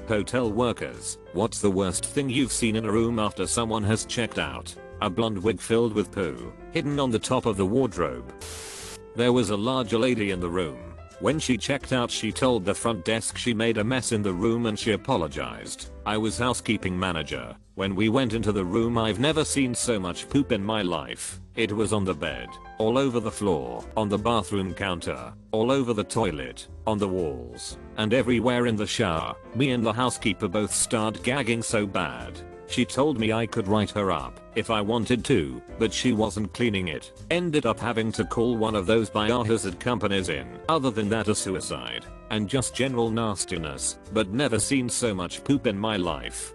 Hotel workers, what's the worst thing you've seen in a room after someone has checked out? A blonde wig filled with poo, hidden on the top of the wardrobe. There was a larger lady in the room. When she checked out, she told the front desk she made a mess in the room and she apologized. I was housekeeping manager. When we went into the room, I've never seen so much poop in my life. It was on the bed, all over the floor, on the bathroom counter, all over the toilet, on the walls, and everywhere in the shower. Me and the housekeeper both started gagging so bad. She told me I could write her up if I wanted to, but she wasn't cleaning it. Ended up having to call one of those biohazard companies in. Other than that, a suicide and just general nastiness, but never seen so much poop in my life.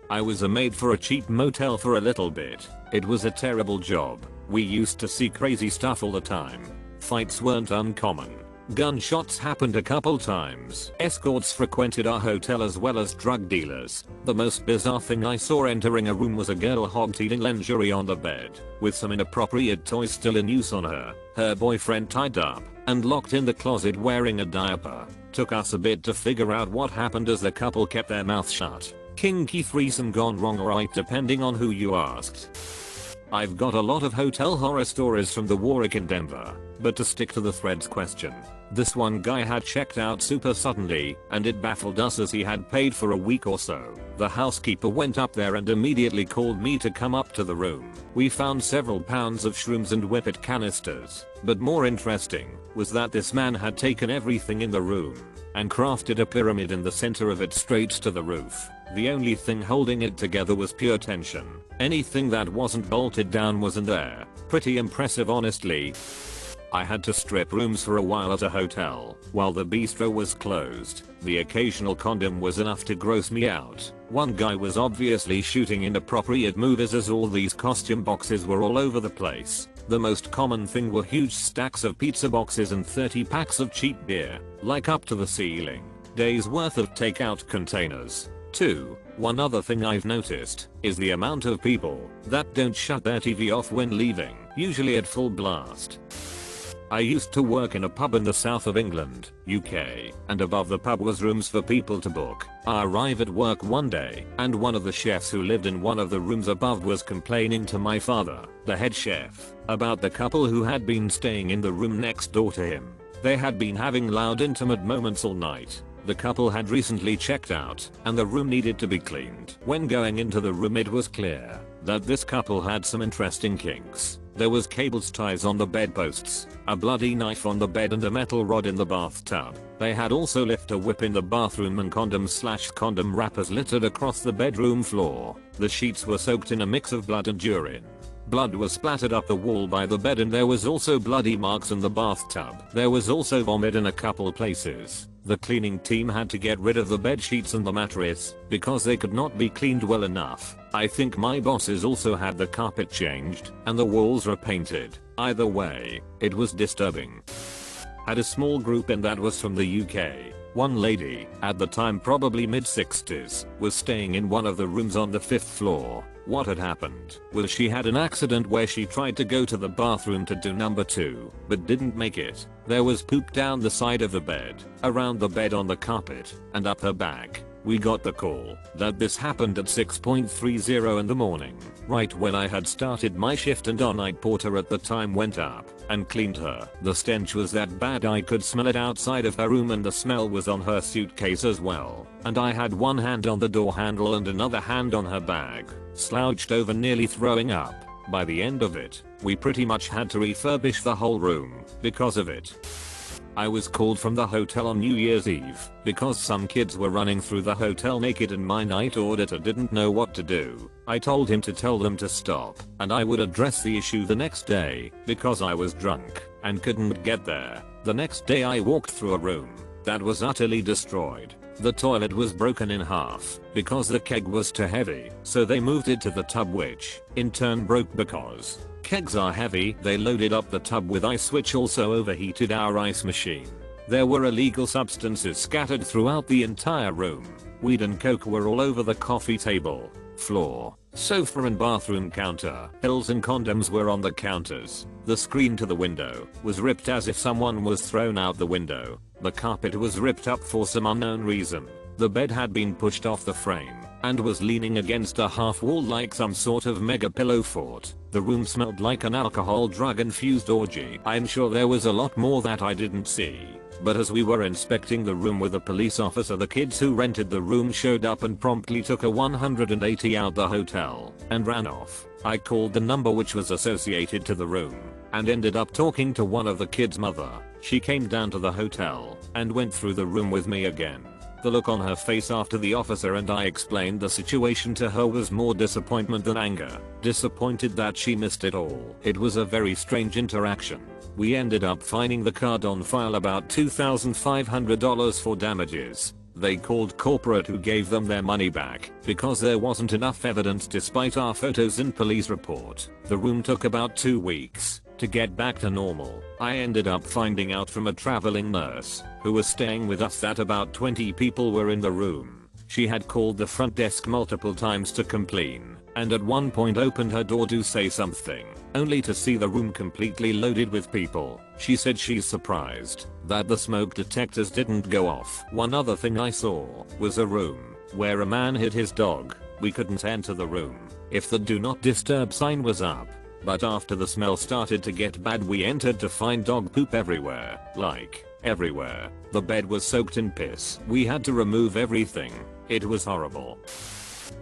I was a maid for a cheap motel for a little bit. It was a terrible job. We used to see crazy stuff all the time. Fights weren't uncommon. Gunshots happened a couple times. Escorts frequented our hotel as well as drug dealers. The most bizarre thing I saw entering a room was a girl hog-teating lingerie on the bed, with some inappropriate toys still in use on her. Her boyfriend tied up and locked in the closet wearing a diaper. Took us a bit to figure out what happened as the couple kept their mouth shut. Kinky threesome gone wrong right depending on who you asked. I've got a lot of hotel horror stories from the Warwick in Denver, but to stick to the threads question, this one guy had checked out super suddenly and it baffled us as he had paid for a week or so. The housekeeper went up there and immediately called me to come up to the room. We found several pounds of shrooms and whippet canisters, but more interesting was that this man had taken everything in the room and crafted a pyramid in the center of it straight to the roof. The only thing holding it together was pure tension. Anything that wasn't bolted down was in there. Pretty impressive honestly. I had to strip rooms for a while at a hotel while the bistro was closed. The occasional condom was enough to gross me out. One guy was obviously shooting inappropriate movies as all these costume boxes were all over the place. The most common thing were huge stacks of pizza boxes and 30 packs of cheap beer, like up to the ceiling. Days worth of takeout containers. 2. One other thing I've noticed is the amount of people that don't shut their TV off when leaving, usually at full blast. I used to work in a pub in the south of England, UK, and above the pub was rooms for people to book. I arrived at work one day, and one of the chefs who lived in one of the rooms above was complaining to my father, the head chef, about the couple who had been staying in the room next door to him. They had been having loud intimate moments all night. The couple had recently checked out, and the room needed to be cleaned. When going into the room, it was clear that this couple had some interesting kinks. There was cables ties on the bedposts, a bloody knife on the bed and a metal rod in the bathtub. They had also left a whip in the bathroom and condom wrappers littered across the bedroom floor. The sheets were soaked in a mix of blood and urine. Blood was splattered up the wall by the bed and there was also bloody marks in the bathtub. There was also vomit in a couple places. The cleaning team had to get rid of the bed sheets and the mattress because they could not be cleaned well enough. I think my bosses also had the carpet changed and the walls repainted. Either way, it was disturbing. Had a small group in that was from the UK. One lady, at the time probably mid-60s, was staying in one of the rooms on the 5th floor. What had happened was she had an accident where she tried to go to the bathroom to do number 2, but didn't make it. There was poop down the side of the bed, around the bed on the carpet, and up her back. We got the call that this happened at 6:30 in the morning, right when I had started my shift, and our night porter at the time went up and cleaned her. The stench was that bad I could smell it outside of her room, and the smell was on her suitcase as well. And I had one hand on the door handle and another hand on her bag, slouched over nearly throwing up. By the end of it, we pretty much had to refurbish the whole room because of it. I was called from the hotel on New Year's Eve because some kids were running through the hotel naked and my night auditor didn't know what to do. I told him to tell them to stop and I would address the issue the next day because I was drunk and couldn't get there. The next day I walked through a room that was utterly destroyed. The toilet was broken in half because the keg was too heavy, so they moved it to the tub, which in turn broke because kegs are heavy. They loaded up the tub with ice, which also overheated our ice machine. There were illegal substances scattered throughout the entire room. Weed and coke were all over the coffee table, floor, sofa and bathroom counter. Pills and condoms were on the counters. The screen to the window was ripped as if someone was thrown out the window. The carpet was ripped up for some unknown reason. The bed had been pushed off the frame and was leaning against a half wall like some sort of mega pillow fort. The room smelled like an alcohol drug infused orgy. I'm sure there was a lot more that I didn't see. But as we were inspecting the room with a police officer, the kids who rented the room showed up and promptly took a 180 out the hotel and ran off. I called the number which was associated to the room and ended up talking to one of the kids' mother. She came down to the hotel and went through the room with me again. The look on her face after the officer and I explained the situation to her was more disappointment than anger. Disappointed that she missed it all. It was a very strange interaction. We ended up finding the card on file about $2,500 for damages. They called corporate, who gave them their money back because there wasn't enough evidence despite our photos and police report. The room took about 2 weeks to get back to normal. I ended up finding out from a traveling nurse who was staying with us that about 20 people were in the room. She had called the front desk multiple times to complain and at one point opened her door to say something, only to see the room completely loaded with people. She said she's surprised that the smoke detectors didn't go off. One other thing I saw was a room where a man hid his dog. We couldn't enter the room if the do not disturb sign was up. But after the smell started to get bad, we entered to find dog poop everywhere. Like, everywhere. The bed was soaked in piss. We had to remove everything. It was horrible.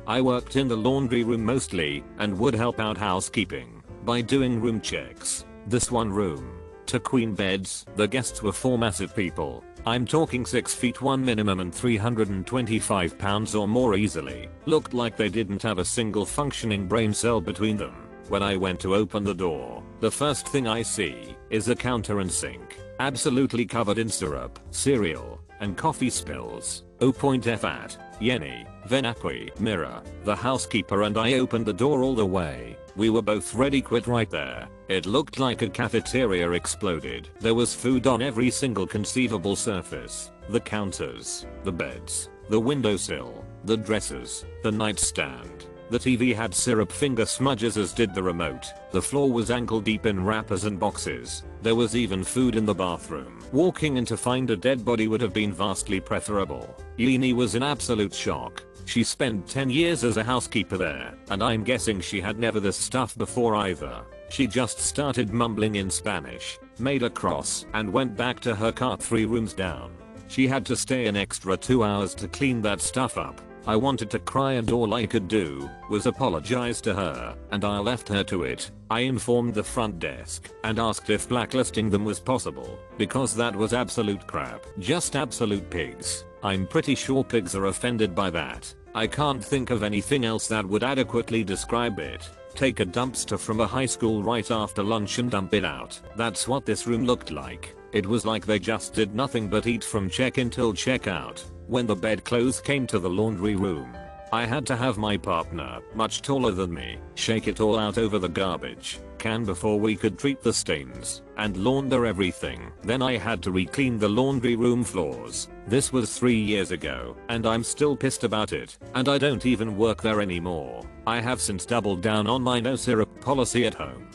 I worked in the laundry room mostly and would help out housekeeping by doing room checks. This one room took queen beds. The guests were 4 massive people. I'm talking 6 feet 1 minimum and 325 pounds or more easily. Looked like they didn't have a single functioning brain cell between them. When I went to open the door, the first thing I see is a counter and sink, absolutely covered in syrup, cereal, and coffee spills. F at Yenny, Venaqui, mirror. The housekeeper and I opened the door all the way. We were both ready quit right there. It looked like a cafeteria exploded. There was food on every single conceivable surface. The counters, the beds, the windowsill, the dressers, the nightstand. The TV had syrup finger smudges, as did the remote. The floor was ankle deep in wrappers and boxes. There was even food in the bathroom. Walking in to find a dead body would have been vastly preferable. Yeni was in absolute shock. She spent 10 years as a housekeeper there, and I'm guessing she had never this stuff before either. She just started mumbling in Spanish, made a cross, and went back to her car 3 rooms down. She had to stay an extra 2 hours to clean that stuff up. I wanted to cry and all I could do was apologize to her, and I left her to it. I informed the front desk and asked if blacklisting them was possible, because that was absolute crap. Just absolute pigs. I'm pretty sure pigs are offended by that. I can't think of anything else that would adequately describe it. Take a dumpster from a high school right after lunch and dump it out. That's what this room looked like. It was like they just did nothing but eat from check-in till check-out. When the bedclothes came to the laundry room, I had to have my partner, much taller than me, shake it all out over the garbage can before we could treat the stains and launder everything. Then I had to re-clean the laundry room floors. This was 3 years ago, and I'm still pissed about it, and I don't even work there anymore. I have since doubled down on my no syrup policy at home.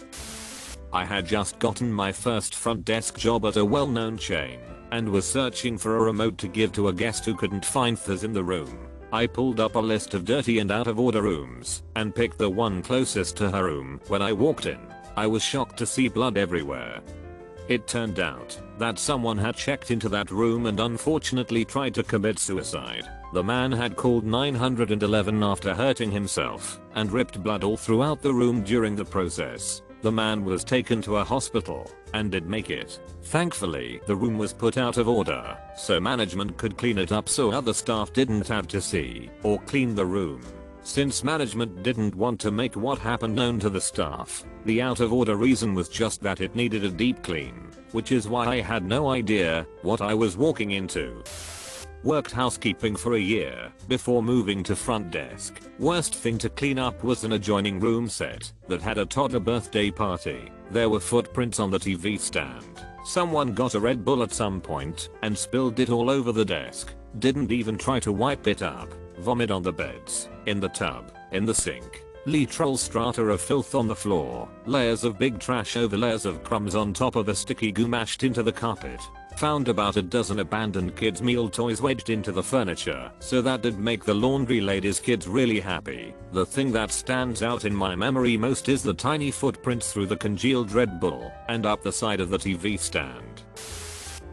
I had just gotten my first front desk job at a well-known chain and was searching for a remote to give to a guest who couldn't find theirs in the room. I pulled up a list of dirty and out of order rooms and picked the one closest to her room. When I walked in, I was shocked to see blood everywhere. It turned out that someone had checked into that room and unfortunately tried to commit suicide. The man had called 911 after hurting himself and ripped blood all throughout the room during the process. The man was taken to a hospital and did make it. Thankfully, the room was put out of order so management could clean it up so other staff didn't have to see or clean the room. Since management didn't want to make what happened known to the staff, the out of order reason was just that it needed a deep clean, which is why I had no idea what I was walking into. Worked housekeeping for a year before moving to front desk. Worst thing to clean up was an adjoining room set that had a toddler birthday party. There were footprints on the TV stand. Someone got a Red Bull at some point and spilled it all over the desk. Didn't even try to wipe it up. Vomit on the beds, in the tub, in the sink. Literal strata of filth on the floor. Layers of big trash over layers of crumbs on top of a sticky goo mashed into the carpet. Found about a dozen abandoned kids meal toys wedged into the furniture, so that'd make the laundry lady's kids really happy. The thing that stands out in my memory most is the tiny footprints through the congealed Red Bull and up the side of the TV stand.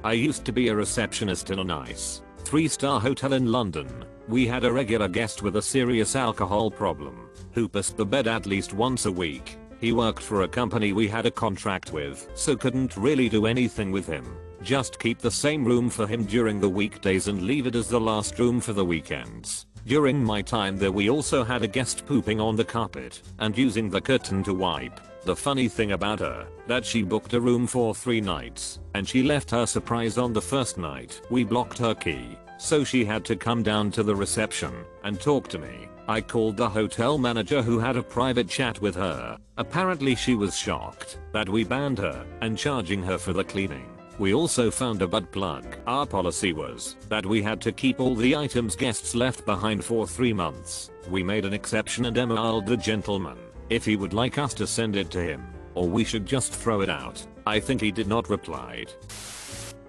I used to be a receptionist in a nice 3-star hotel in London. We had a regular guest with a serious alcohol problem who pissed the bed at least once a week. He worked for a company we had a contract with, so couldn't really do anything with him. Just keep the same room for him during the weekdays and leave it as the last room for the weekends. During my time there we also had a guest pooping on the carpet and using the curtain to wipe. The funny thing about her, that she booked a room for 3 nights and she left her surprise on the first night. We blocked her key, so she had to come down to the reception and talk to me. I called the hotel manager who had a private chat with her. Apparently she was shocked that we banned her and charging her for the cleaning. We also found a butt plug. Our policy was that we had to keep all the items guests left behind for 3 months. We made an exception and emailed the gentleman if he would like us to send it to him or we should just throw it out. I think he did not reply.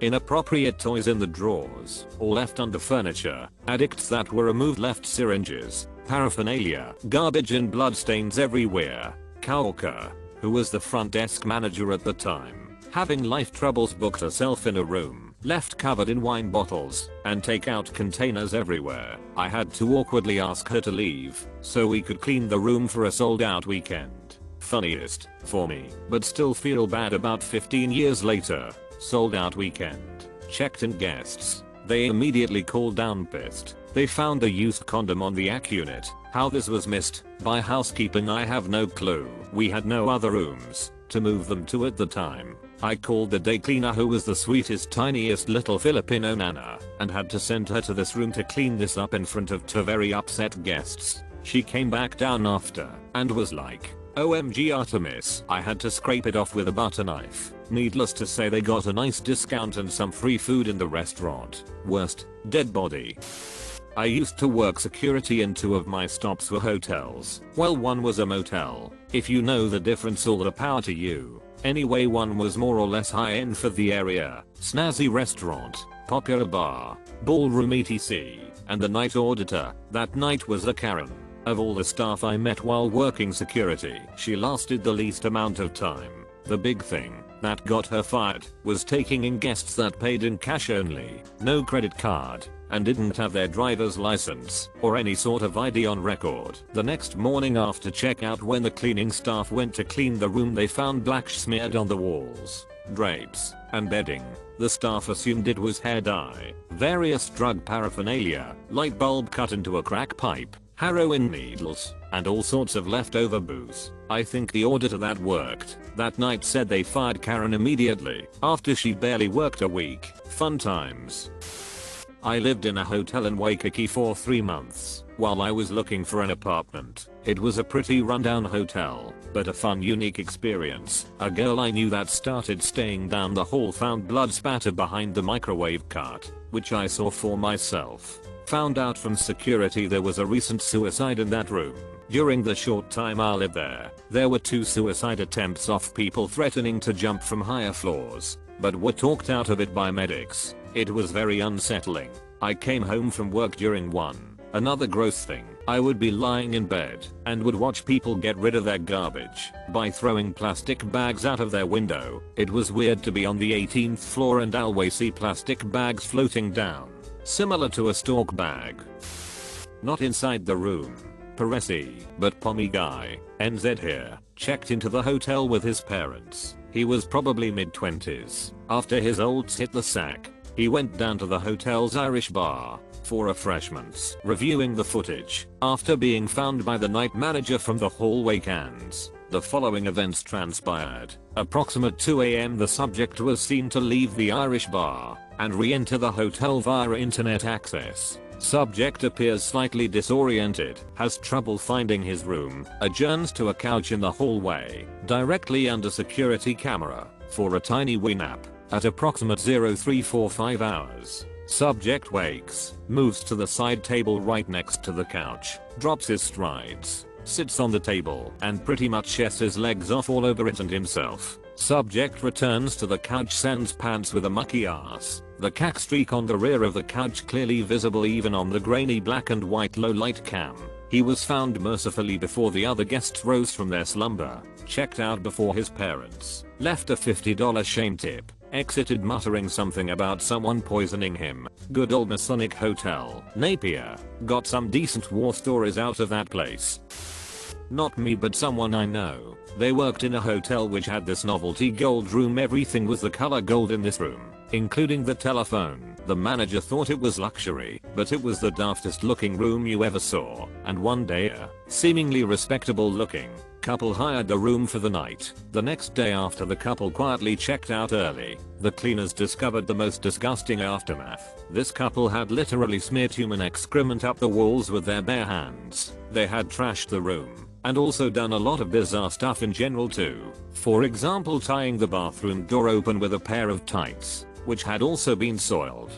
Inappropriate toys in the drawers or left under furniture. Addicts that were removed left syringes, paraphernalia, garbage and bloodstains everywhere. Kauka, who was the front desk manager at the time, having life troubles, booked herself in a room, left covered in wine bottles and takeout containers everywhere. I had to awkwardly ask her to leave so we could clean the room for a sold out weekend. Funniest for me, but still feel bad about 15 years later. Sold out weekend. Checked in guests. They immediately called down pissed. They found a used condom on the AC unit. How this was missed by housekeeping I have no clue. We had no other rooms to move them to at the time. I called the day cleaner who was the sweetest tiniest little Filipino nana and had to send her to this room to clean this up in front of 2 very upset guests. She came back down after and was like, "OMG Artemis." I had to scrape it off with a butter knife. Needless to say they got a nice discount and some free food in the restaurant. Worst, dead body. I used to work security and 2 of my stops were hotels. Well, one was a motel. If you know the difference, all the power to you. Anyway, one was more or less high end for the area. Snazzy restaurant, popular bar, ballroom etc. And the night auditor that night was a Karen. Of all the staff I met while working security, she lasted the least amount of time. The big thing that got her fired was taking in guests that paid in cash only, no credit card, and didn't have their driver's license or any sort of ID on record. The next morning after checkout, when the cleaning staff went to clean the room, they found black smeared on the walls, drapes, and bedding. The staff assumed it was hair dye, various drug paraphernalia, light bulb cut into a crack pipe, heroin needles, and all sorts of leftover booze. I think the auditor that worked that night said they fired Karen immediately after she barely worked a week. Fun times. I lived in a hotel in Waikiki for 3 months while I was looking for an apartment. It was a pretty rundown hotel, but a fun, unique experience. A girl I knew that started staying down the hall found blood spatter behind the microwave cart, which I saw for myself. Found out from security there was a recent suicide in that room. During the short time I lived there were 2 suicide attempts off people threatening to jump from higher floors, but were talked out of it by medics. It was very unsettling. I came home from work during one. Another gross thing, I would be lying in bed and would watch people get rid of their garbage by throwing plastic bags out of their window. It was weird to be on the 18th floor and always see plastic bags floating down, similar to a stork bag. Not inside the room. Paresi, but pommy guy, NZ here, checked into the hotel with his parents. He was probably mid-20s. After his olds hit the sack, he went down to the hotel's Irish bar for refreshments. Reviewing the footage, after being found by the night manager from the hallway cans, the following events transpired. Approximate 2 AM the subject was seen to leave the Irish bar and re-enter the hotel via internet access. Subject appears slightly disoriented, has trouble finding his room, adjourns to a couch in the hallway, directly under security camera, for a tiny wee nap, at approximate 0345 hours. Subject wakes, moves to the side table right next to the couch, drops his strides, sits on the table, and pretty much sheds his legs off all over it and himself. Subject returns to the couch, sends pants with a mucky ass. The cack streak on the rear of the couch clearly visible even on the grainy black and white low light cam. He was found mercifully before the other guests rose from their slumber, checked out before his parents, left a $50 shame tip, exited muttering something about someone poisoning him. Good old Masonic Hotel, Napier. Got some decent war stories out of that place. Not me, but someone I know. They worked in a hotel which had this novelty gold room. Everything was the color gold in this room, including the telephone. The manager thought it was luxury, but it was the daftest looking room you ever saw. And one day a seemingly respectable looking couple hired the room for the night. The next day, after the couple quietly checked out early, the cleaners discovered the most disgusting aftermath. This couple had literally smeared human excrement up the walls with their bare hands. They had trashed the room and also done a lot of bizarre stuff in general too. For example, tying the bathroom door open with a pair of tights, which had also been soiled.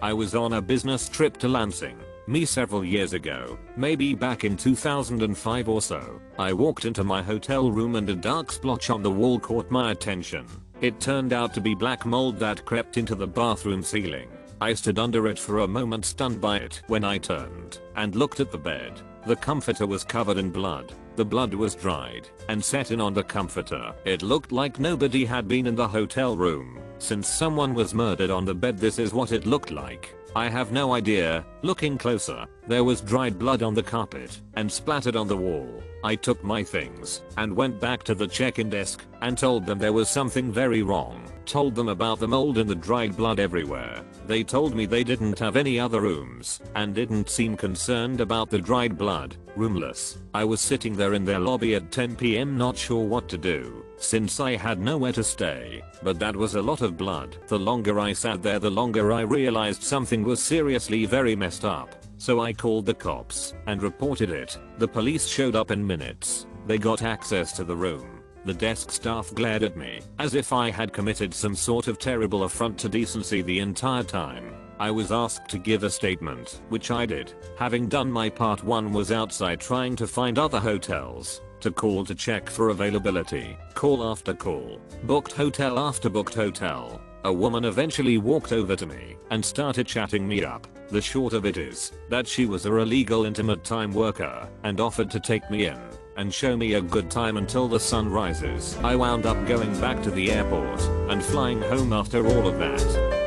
I was on a business trip to Lansing, me several years ago, maybe back in 2005 or so. I walked into my hotel room and a dark splotch on the wall caught my attention. It turned out to be black mold that crept into the bathroom ceiling. I stood under it for a moment, stunned by it. When I turned and looked at the bed, the comforter was covered in blood. The blood was dried and set in on the comforter. It looked like nobody had been in the hotel room since someone was murdered on the bed. This is what it looked like. I have no idea. Looking closer, there was dried blood on the carpet and splattered on the wall. I took my things and went back to the check-in desk and told them there was something very wrong. Told them about the mold and the dried blood everywhere. They told me they didn't have any other rooms and didn't seem concerned about the dried blood. Roomless. I was sitting there in their lobby at 10 PM not sure what to do, since I had nowhere to stay. But that was a lot of blood. The longer I sat there, the longer I realized something was seriously very messed up. So I called the cops and reported it. The police showed up in minutes. They got access to the room. The desk staff glared at me as if I had committed some sort of terrible affront to decency the entire time. I was asked to give a statement, which I did. Having done my part, one was outside trying to find other hotels to call to check for availability. Call after call. Booked hotel after booked hotel. A woman eventually walked over to me and started chatting me up. The short of it is that she was a illegal intimate time worker and offered to take me in and show me a good time until the sun rises. I wound up going back to the airport and flying home after all of that.